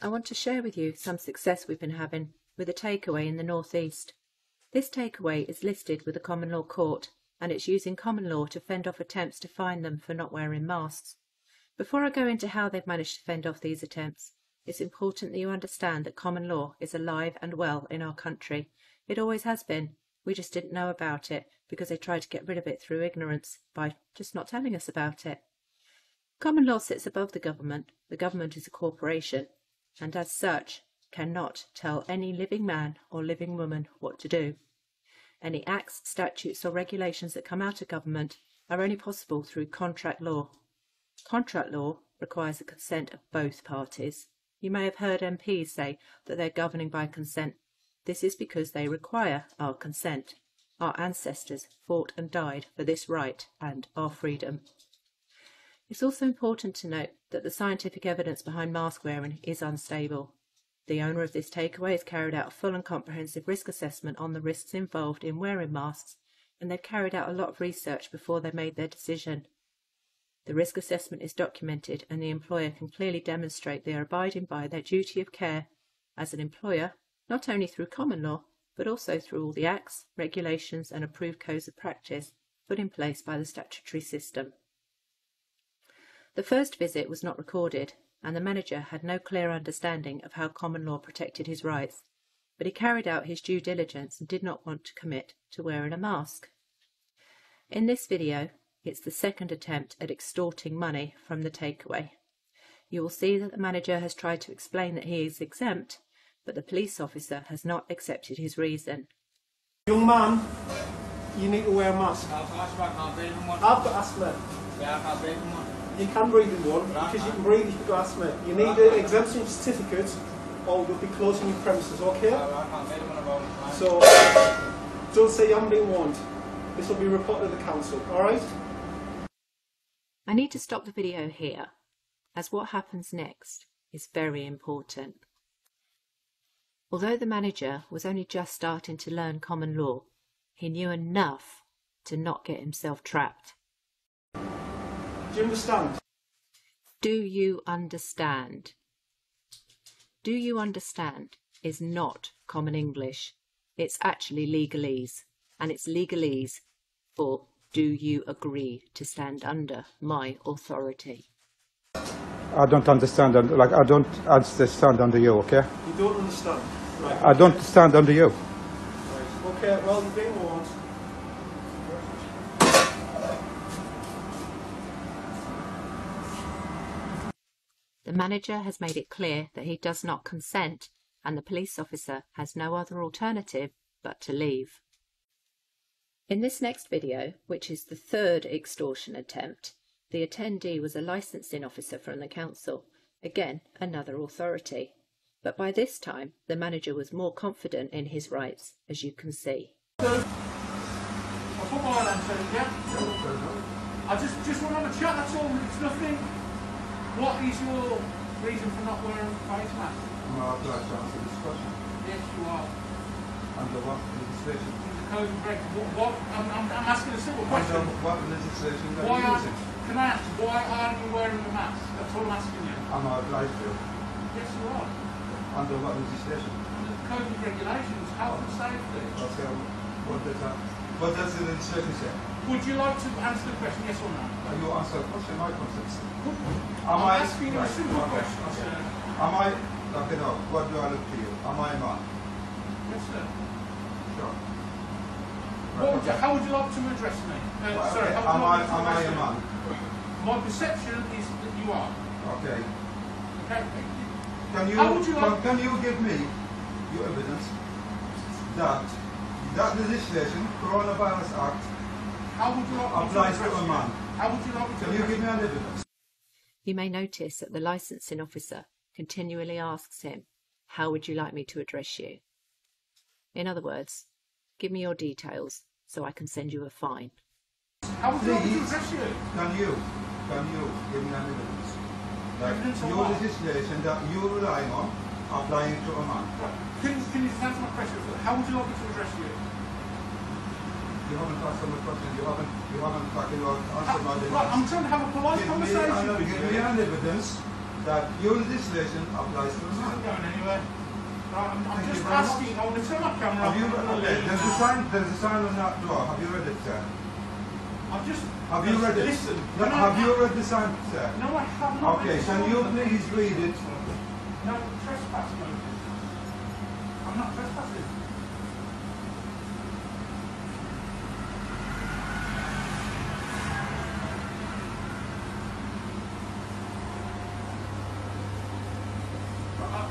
I want to share with you some success we've been having with a takeaway in the North East. This takeaway is listed with a common law court, and it's using common law to fend off attempts to fine them for not wearing masks. Before I go into how they've managed to fend off these attempts, it's important that you understand that common law is alive and well in our country. It always has been. We just didn't know about it because they tried to get rid of it through ignorance by just not telling us about it. Common law sits above the government. The government is a corporation, and as such cannot tell any living man or living woman what to do. Any acts, statutes or regulations that come out of government are only possible through contract law. Contract law requires the consent of both parties. You may have heard MPs say that they're governing by consent. This is because they require our consent. Our ancestors fought and died for this right and our freedom. It's also important to note that the scientific evidence behind mask wearing is unstable. The owner of this takeaway has carried out a full and comprehensive risk assessment on the risks involved in wearing masks, and they've carried out a lot of research before they made their decision. The risk assessment is documented, and the employer can clearly demonstrate they are abiding by their duty of care as an employer, not only through common law, but also through all the acts, regulations and approved codes of practice put in place by the statutory system. The first visit was not recorded, and the manager had no clear understanding of how common law protected his rights, but he carried out his due diligence and did not want to commit to wearing a mask. In this video, it's the second attempt at extorting money from the takeaway. You will see that the manager has tried to explain that he is exempt, but the police officer has not accepted his reason. Young man, you need to wear a mask. I've I've got asthma. Yeah, I can't breathe in one. You can breathe in one, because you can breathe if you've got asthma. You need an exemption certificate, or we'll be closing your premises, okay? I can't breathe in one about it. So, don't say you haven't been warned. This will be reported to the council, alright? I need to stop the video here, as what happens next is very important. Although the manager was only just starting to learn common law, he knew enough to not get himself trapped. Do you understand? Do you understand? Do you understand is not common English. It's actually legalese, and it's legalese for do you agree to stand under my authority? I don't understand, like I don't understand under you, okay? You don't understand? Right. I don't stand under you. Right. Okay, well, you've been warned. The manager has made it clear that he does not consent, and the police officer has no other alternative but to leave. In this next video, which is the third extortion attempt, the attendee was a licensing officer from the council, again another authority. But by this time, the manager was more confident in his rights, as you can see. I just want to have a chat, that's all, it's nothing. What is your reason for not wearing a face mask? No, I'd like to answer this question. Yes, you are. Under what legislation? The code of reg. I'm asking a simple question. Under what legislation are Why you are, using? can I ask, why aren't you wearing a mask? That's all I'm asking you. I'm not obliged to. Yes, you are. Under what legislation? Under the code of regulations, health and safety. Okay, what does the legislation say? Would you like to answer the question, yes or no? You answer the question, my question. I'm asking you a simple question, sir. Am I, okay, no, what do I look to you? Am I a man? Yes, sir. Sure. How would you like to address me? Sorry, how Am would you like I to address a me? man? My perception is that you are. Okay. Okay. Can you give me your evidence that legislation, Coronavirus Act, How would you like me applies to to address a man? How would you like me to Can you address give me an evidence? You may notice that the licensing officer continually asks him, "How would you like me to address you?" In other words, give me your details so I can send you a fine. How would you like me to Please, address you? can you give me an evidence? Like Evidence of your what? legislation that you're relying on applying to a man. Right. Can you just answer my question? How would you like me to address you? You haven't answered my question. You haven't fucking answered my Right, I'm demands. trying to have a polite conversation with Give me you. an evidence that your legislation applies to I'm not me. going anywhere. Right, I'm Thank just you very much. asking. I'm going to turn my camera Have off. you I'm gonna okay, leave there's a sign on that door. Have you read it, sir? I've just. Have you read it? Listen. No, have you read the sign, sir? No, I have not. Okay, can you please read it? No, trespass notice. I'm not trespassing.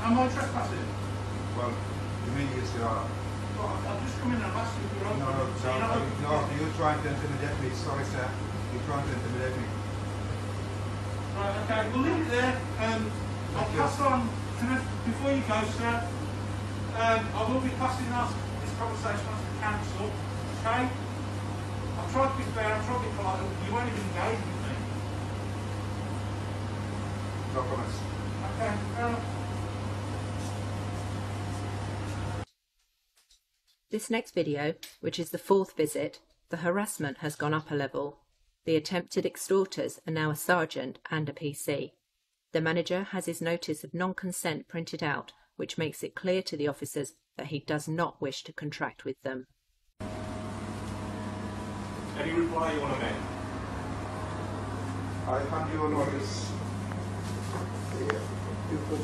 Am I trespassing? Well, you mean yes, you are. Well, I've just come in and I've asked you if you're No, open. So you're not open. you're trying to intimidate me. Sorry, sir. You're trying to intimidate me. Right, okay, we'll leave it there. I'll pass on, before you go, sir, I will be passing this conversation on to the council, okay? I've tried to be fair, I've tried to be polite, you won't even engage with me. No comments. Okay, fair enough. This next video, which is the 4th visit, the harassment has gone up a level. The attempted extorters are now a sergeant and a PC. The manager has his notice of non-consent printed out, which makes it clear to the officers that he does not wish to contract with them. Any reply you want to make? I hand you a notice. You could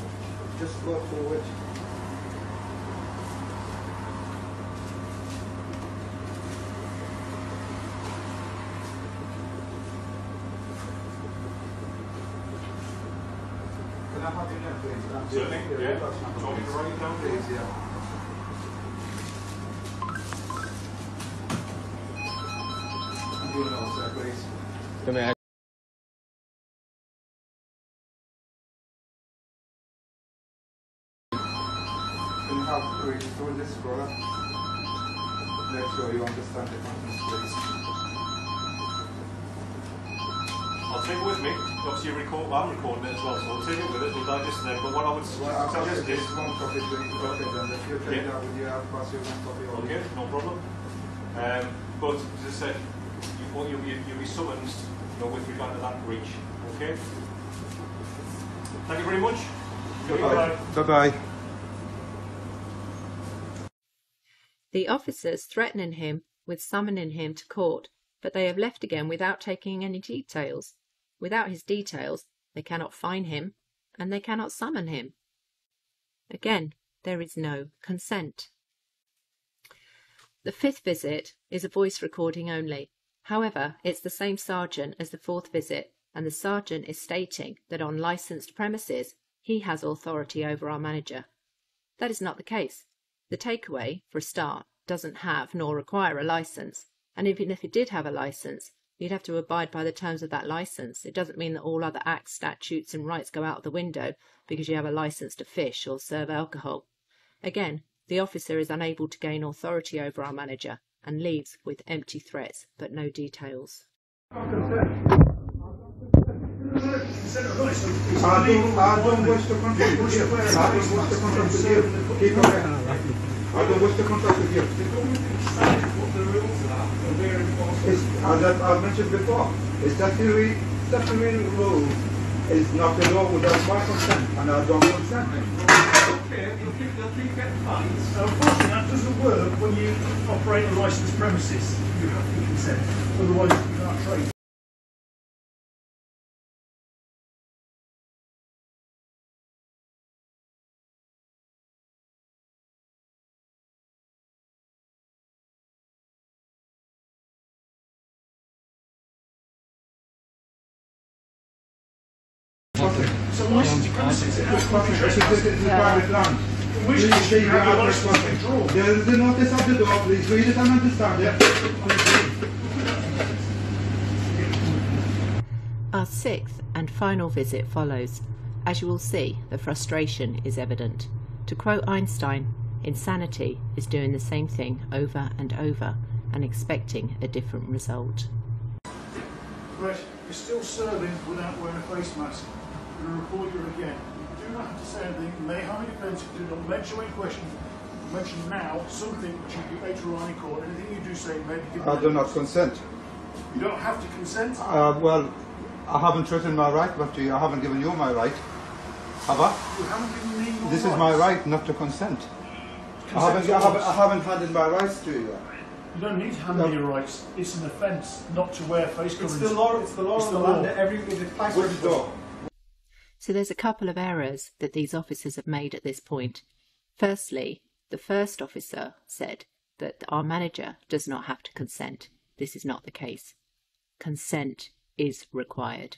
just go through it. Can I have your name, please? Certainly, yeah. Do you want me to write it down? Please, yeah. And your name, sir, please. Can you have read through this, brother? Make sure you understand the content, please. I'll take it with me. Obviously, I'm recording it as well, so I'll take it with us. We'll digest it. But what I would Well, I've got suggest this is, one copy, please. Okay, then if you take Yeah. that with you, I'll pass you one copy over. okay, no problem. But as I said, you'll be summoned, with regard to that breach. Okay. Thank you very much. Bye-bye. Bye-bye. The officers threatening him with summoning him to court, but they have left again without taking any details. Without his details, they cannot fine him, and they cannot summon him. Again, there is no consent. The 5th visit is a voice recording only. However, it's the same sergeant as the 4th visit, and the sergeant is stating that on licensed premises, he has authority over our manager. That is not the case. The takeaway, for a start, doesn't have nor require a license, and even if it did have a license, you'd have to abide by the terms of that license. It doesn't mean that all other acts, statutes and rights go out the window because you have a license to fish or serve alcohol. Again, the officer is unable to gain authority over our manager and leaves with empty threats but no details. I don't wish to contract with you. I don't wish to contract with you. Keep away. I don't wish to contract with you. As I've mentioned before, it's statutory rule is not a law without my consent, and I don't consent. Okay, you'll keep getting fines. Unfortunately, that doesn't work when you operate a licensed premises. You have to consent, otherwise you can't trade. So licensed premises, it has to be This trespassing. is private land. In which case, you have your license withdrawn. There is the notice of the door. Please read it and understand it. Our 6th and final visit follows. As you will see, the frustration is evident. To quote Einstein, insanity is doing the same thing over and over and expecting a different result. Right, you're still serving without wearing a face mask. I'm going to report you again. You do not have to say anything, you may have a defence, you do not mention any questions. Mention now something which you do later on in court. Anything you do say may be given. I do not consent. You don't have to consent. Well, I haven't written my right, but I haven't given you my right. Have I? You haven't given me your This is rights. my right not to consent. I haven't handed my rights to you yet. You don't need to hand me your rights. It's an offence not to wear face coverings. It's the law. It's the law It's of the the law. land. It applies to Which everybody. door? So there's a couple of errors that these officers have made at this point. Firstly, the first officer said that our manager does not have to consent. This is not the case. Consent is required.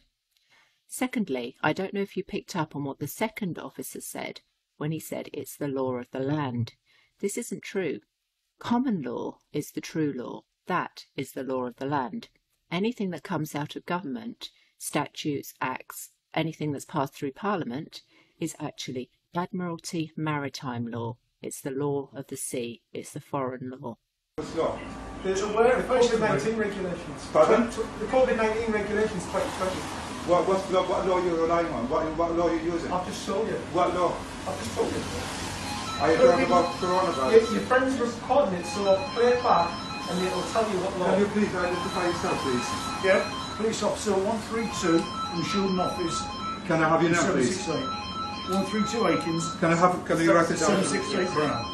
Secondly, I don't know if you picked up on what the second officer said when he said it's the law of the land. This isn't true. Common law is the true law. That is the law of the land. Anything that comes out of government, statutes, acts, anything that's passed through Parliament is actually Admiralty maritime law. It's the law of the sea. It's the foreign law. Which law? The To wear a face covering. COVID-19 regulations. Pardon? The COVID-19 regulations 2020. What law are you relying on? What law are you using? I've just told you. What law? I've just told you. Are you talking about coronavirus? Your friends were recording it, so play it back and it'll tell you what law. Can you please identify yourself, please? Yeah, police officer 132 from Shildon office. Can I have your name, please? 768. 132 Akins. Can you write it down? 768 Brown.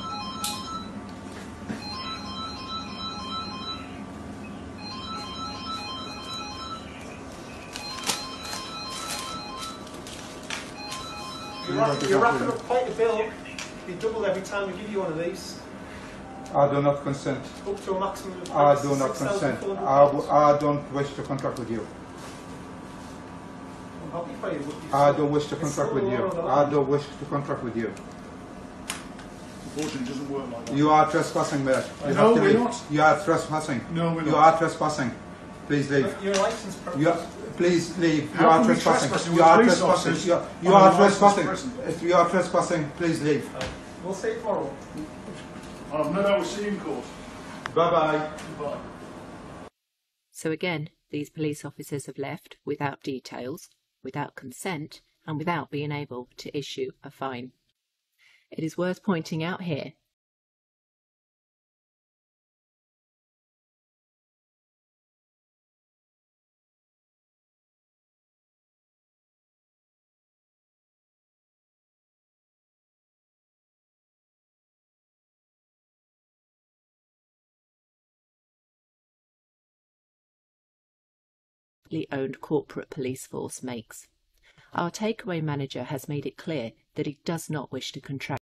You're racking up quite a bill. You double every time we give you one of these. I do not consent. Up to a maximum of I do not consent. £6,400. I don't wish to contract with you. I'm happy for you, but you I still- don't wish to it's contract still with the you. law of the I land. don't wish to contract with you. Unfortunately, it doesn't work like that. You are trespassing, mate. You No, have to we're leave. not. You are trespassing. No, we're You not. are trespassing. Please leave. Your license purpose. Please leave. You How are can we trespassing. trespass You with are police trespassing. officers You on are a licensed trespassing. person? If you are trespassing, please leave. We'll see it tomorrow. I've no doubt we'll see you in court. Bye-bye. Goodbye. So again, these police officers have left without details, without consent, and without being able to issue a fine. It is worth pointing out here owned corporate police force makes. Our takeaway manager has made it clear that he does not wish to contract